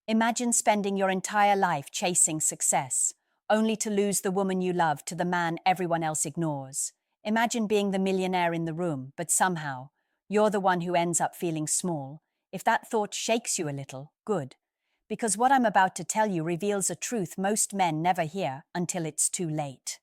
Imagine spending your entire life chasing success, only to lose the woman you love to the man everyone else ignores. Imagine being the millionaire in the room, but somehow, you're the one who ends up feeling small. If that thought shakes you a little, good. Because what I'm about to tell you reveals a truth most men never hear until it's too late.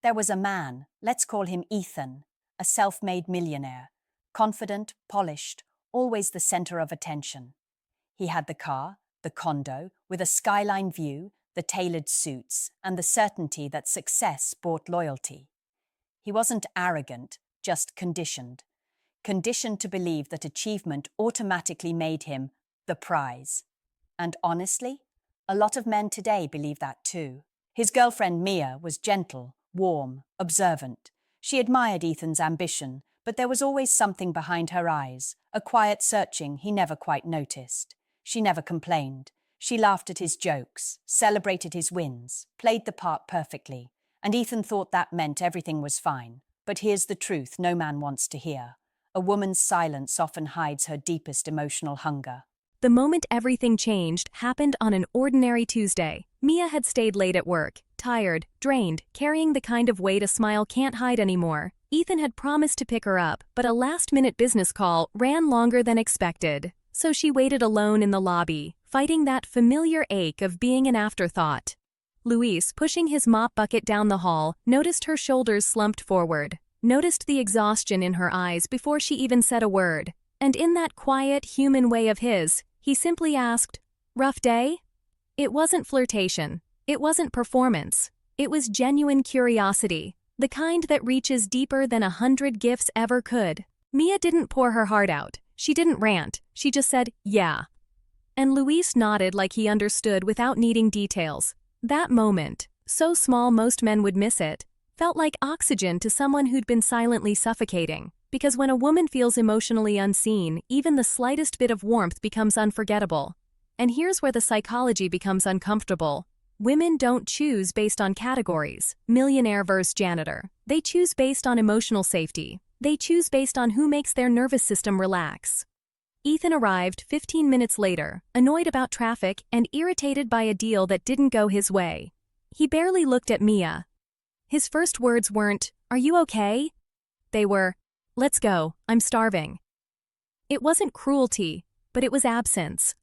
There was a man, let's call him Ethan, a self-made millionaire, confident, polished, always the center of attention. He had the car, the condo, with a skyline view, the tailored suits, and the certainty that success brought loyalty. He wasn't arrogant, just conditioned. Conditioned to believe that achievement automatically made him the prize. And honestly, a lot of men today believe that too. His girlfriend Mia was gentle, warm, observant. She admired Ethan's ambition, but there was always something behind her eyes, a quiet searching he never quite noticed. She never complained. She laughed at his jokes, celebrated his wins, played the part perfectly, and Ethan thought that meant everything was fine. But here's the truth no man wants to hear. A woman's silence often hides her deepest emotional hunger. The moment everything changed happened on an ordinary Tuesday. Mia had stayed late at work, tired, drained, carrying the kind of weight a smile can't hide anymore. Ethan had promised to pick her up, but a last-minute business call ran longer than expected. So she waited alone in the lobby, fighting that familiar ache of being an afterthought. Luis, pushing his mop bucket down the hall, noticed her shoulders slumped forward, noticed the exhaustion in her eyes before she even said a word. And in that quiet, human way of his, he simply asked, "Rough day?" It wasn't flirtation. It wasn't performance. It was genuine curiosity, the kind that reaches deeper than 100 gifts ever could. Mia didn't pour her heart out. She didn't rant. She just said, "Yeah." And Luis nodded like he understood without needing details. That moment, so small most men would miss it, felt like oxygen to someone who'd been silently suffocating. Because when a woman feels emotionally unseen, even the slightest bit of warmth becomes unforgettable. And here's where the psychology becomes uncomfortable. Women don't choose based on categories, millionaire versus janitor. They choose based on emotional safety. They choose based on who makes their nervous system relax. Ethan arrived 15 minutes later, annoyed about traffic and irritated by a deal that didn't go his way. He barely looked at Mia. His first words weren't, "Are you okay?" They were, "Let's go, I'm starving." It wasn't cruelty, but it was absence.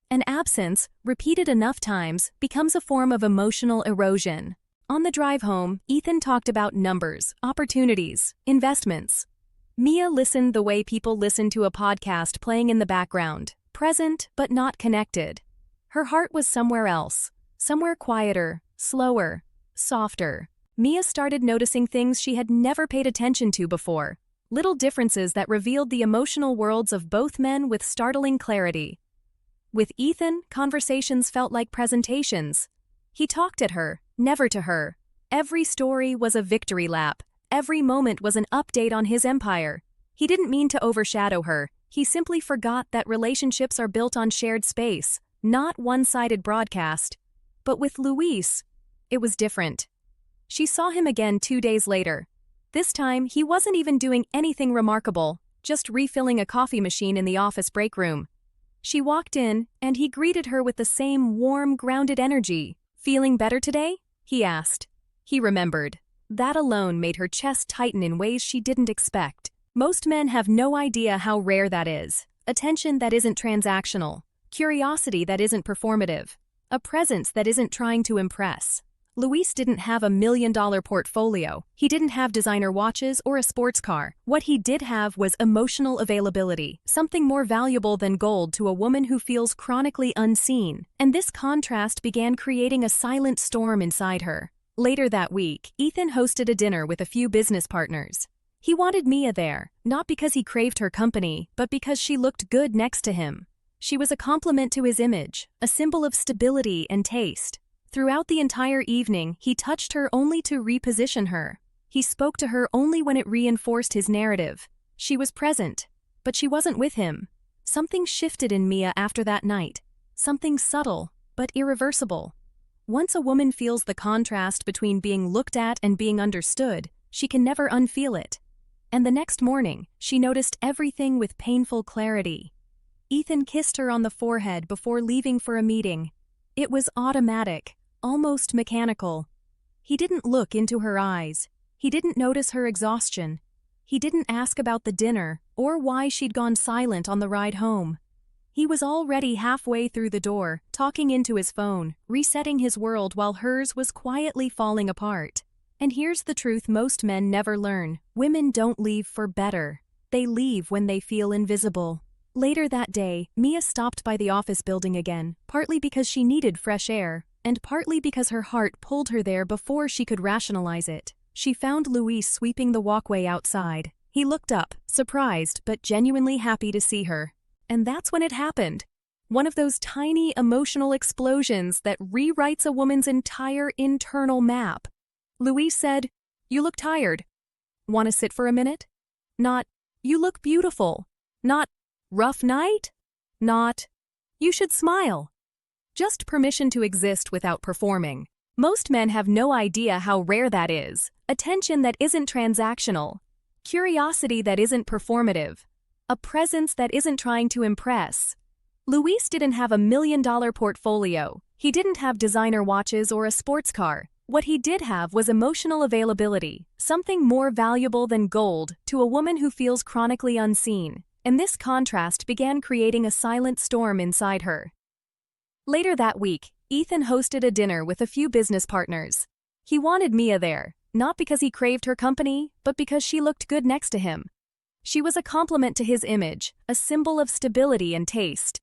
And absence, repeated enough times, becomes a form of emotional erosion. On the drive home, Ethan talked about numbers, opportunities, investments. Mia listened the way people listen to a podcast playing in the background, present but not connected. Her heart was somewhere else, somewhere quieter, slower, softer. Mia started noticing things she had never paid attention to before, little differences that revealed the emotional worlds of both men with startling clarity. With Ethan, conversations felt like presentations. He talked at her, never to her. Every story was a victory lap. Every moment was an update on his empire. He didn't mean to overshadow her. He simply forgot that relationships are built on shared space, not one-sided broadcast. But with Luis, it was different. She saw him again 2 days later. This time, he wasn't even doing anything remarkable, just refilling a coffee machine in the office break room. She walked in, and he greeted her with the same warm, grounded energy. "Feeling better today?" he asked. He remembered. That alone made her chest tighten in ways she didn't expect. Most men have no idea how rare that is. Attention that isn't transactional. Curiosity that isn't performative. A presence that isn't trying to impress. Luis didn't have a $1 million portfolio. He didn't have designer watches or a sports car. What he did have was emotional availability, something more valuable than gold to a woman who feels chronically unseen. And this contrast began creating a silent storm inside her. Later that week, Ethan hosted a dinner with a few business partners. He wanted Mia there, not because he craved her company, but because she looked good next to him. She was a compliment to his image, a symbol of stability and taste. Throughout the entire evening, he touched her only to reposition her. He spoke to her only when it reinforced his narrative. She was present, but she wasn't with him. Something shifted in Mia after that night. Something subtle, but irreversible. Once a woman feels the contrast between being looked at and being understood, she can never unfeel it. And the next morning, she noticed everything with painful clarity. Ethan kissed her on the forehead before leaving for a meeting. It was automatic, almost mechanical. He didn't look into her eyes. He didn't notice her exhaustion. He didn't ask about the dinner or why she'd gone silent on the ride home. He was already halfway through the door, talking into his phone, resetting his world while hers was quietly falling apart. And here's the truth most men never learn. Women don't leave for better. They leave when they feel invisible. Later that day, Mia stopped by the office building again, partly because she needed fresh air, and partly because her heart pulled her there before she could rationalize it. She found Luis sweeping the walkway outside. He looked up, surprised but genuinely happy to see her. And that's when it happened. One of those tiny emotional explosions that rewrites a woman's entire internal map. Luis said, "You look tired. Want to sit for a minute?" Not, "You look beautiful." Not, "Rough night?" Not, "You should smile." Just permission to exist without performing. Most men have no idea how rare that is. Attention that isn't transactional. Curiosity that isn't performative. A presence that isn't trying to impress. Luis didn't have $1 million portfolio. He didn't have designer watches or a sports car. What he did have was emotional availability, something more valuable than gold to a woman who feels chronically unseen. And this contrast began creating a silent storm inside her. Later that week, Ethan hosted a dinner with a few business partners. He wanted Mia there, not because he craved her company, but because she looked good next to him. She was a compliment to his image, a symbol of stability and taste.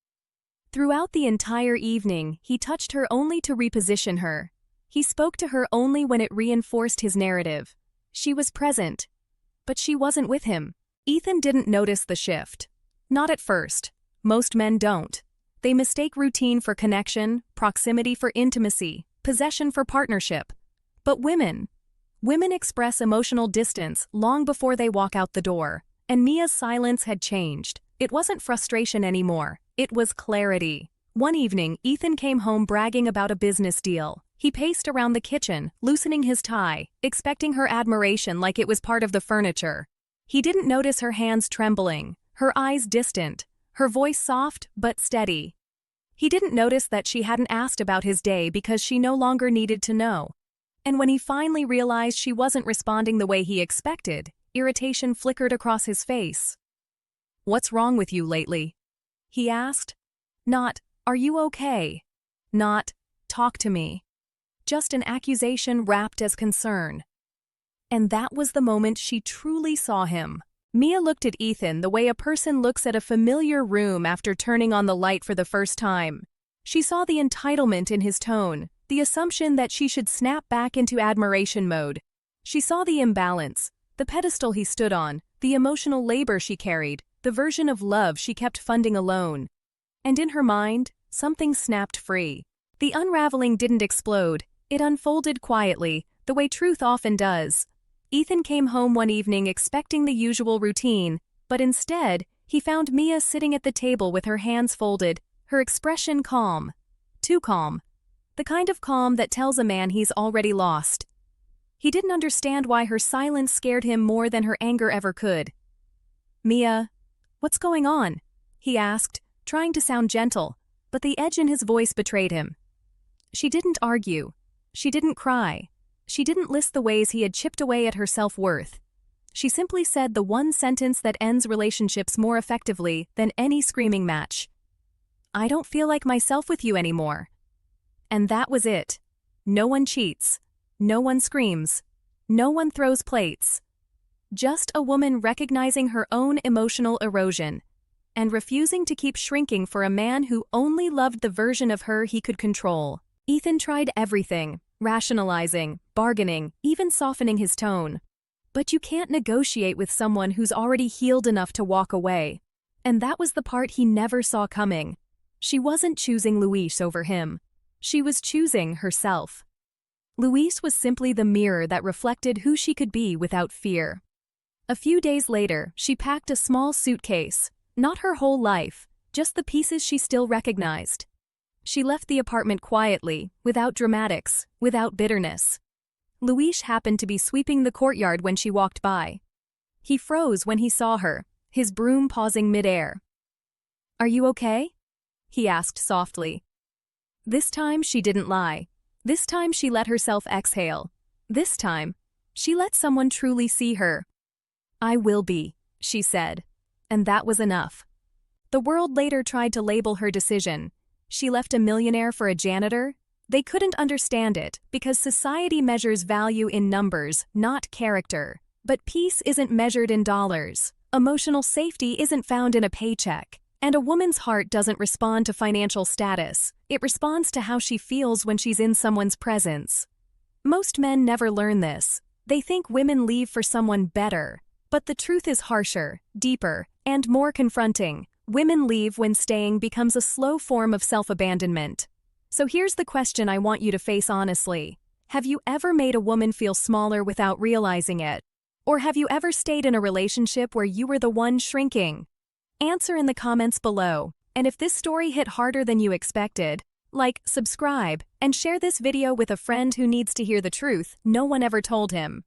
Throughout the entire evening, he touched her only to reposition her. He spoke to her only when it reinforced his narrative. She was present, but she wasn't with him. Ethan didn't notice the shift. Not at first. Most men don't. They mistake routine for connection, proximity for intimacy, possession for partnership. But women express emotional distance long before they walk out the door. And Mia's silence had changed. It wasn't frustration anymore. It was clarity. One evening, Ethan came home bragging about a business deal. He paced around the kitchen, loosening his tie, expecting her admiration like it was part of the furniture. He didn't notice her hands trembling, her eyes distant, her voice soft but steady. He didn't notice that she hadn't asked about his day because she no longer needed to know. And when he finally realized she wasn't responding the way he expected, irritation flickered across his face. "What's wrong with you lately?" he asked. Not, "Are you okay?" Not, "Talk to me." Just an accusation wrapped as concern. And that was the moment she truly saw him. Mia looked at Ethan the way a person looks at a familiar room after turning on the light for the first time. She saw the entitlement in his tone, the assumption that she should snap back into admiration mode. She saw the imbalance, the pedestal he stood on, the emotional labor she carried, the version of love she kept funding alone. And in her mind, something snapped free. The unraveling didn't explode, it unfolded quietly, the way truth often does. Ethan came home one evening expecting the usual routine, but instead, he found Mia sitting at the table with her hands folded, her expression calm. Too calm. The kind of calm that tells a man he's already lost. He didn't understand why her silence scared him more than her anger ever could. "Mia, what's going on?" he asked, trying to sound gentle, but the edge in his voice betrayed him. She didn't argue. She didn't cry. She didn't list the ways he had chipped away at her self-worth. She simply said the one sentence that ends relationships more effectively than any screaming match. "I don't feel like myself with you anymore." And that was it. No one cheats. No one screams. No one throws plates. Just a woman recognizing her own emotional erosion and refusing to keep shrinking for a man who only loved the version of her he could control. Ethan tried everything, rationalizing, bargaining, even softening his tone. But you can't negotiate with someone who's already healed enough to walk away. And that was the part he never saw coming. She wasn't choosing Luis over him. She was choosing herself. Luis was simply the mirror that reflected who she could be without fear. A few days later, she packed a small suitcase. Not her whole life, just the pieces she still recognized. She left the apartment quietly, without dramatics, without bitterness. Luis happened to be sweeping the courtyard when she walked by. He froze when he saw her, his broom pausing midair. "Are you okay?" he asked softly. This time she didn't lie. This time she let herself exhale. This time, she let someone truly see her. "I will be," she said. And that was enough. The world later tried to label her decision. She left a millionaire for a janitor. They couldn't understand it because society measures value in numbers, not character. But peace isn't measured in dollars. Emotional safety isn't found in a paycheck. And a woman's heart doesn't respond to financial status. It responds to how she feels when she's in someone's presence. Most men never learn this. They think women leave for someone better. But the truth is harsher, deeper, and more confronting. Women leave when staying becomes a slow form of self-abandonment. So here's the question I want you to face honestly. Have you ever made a woman feel smaller without realizing it? Or have you ever stayed in a relationship where you were the one shrinking? Answer in the comments below. And if this story hit harder than you expected, like, subscribe, and share this video with a friend who needs to hear the truth no one ever told him.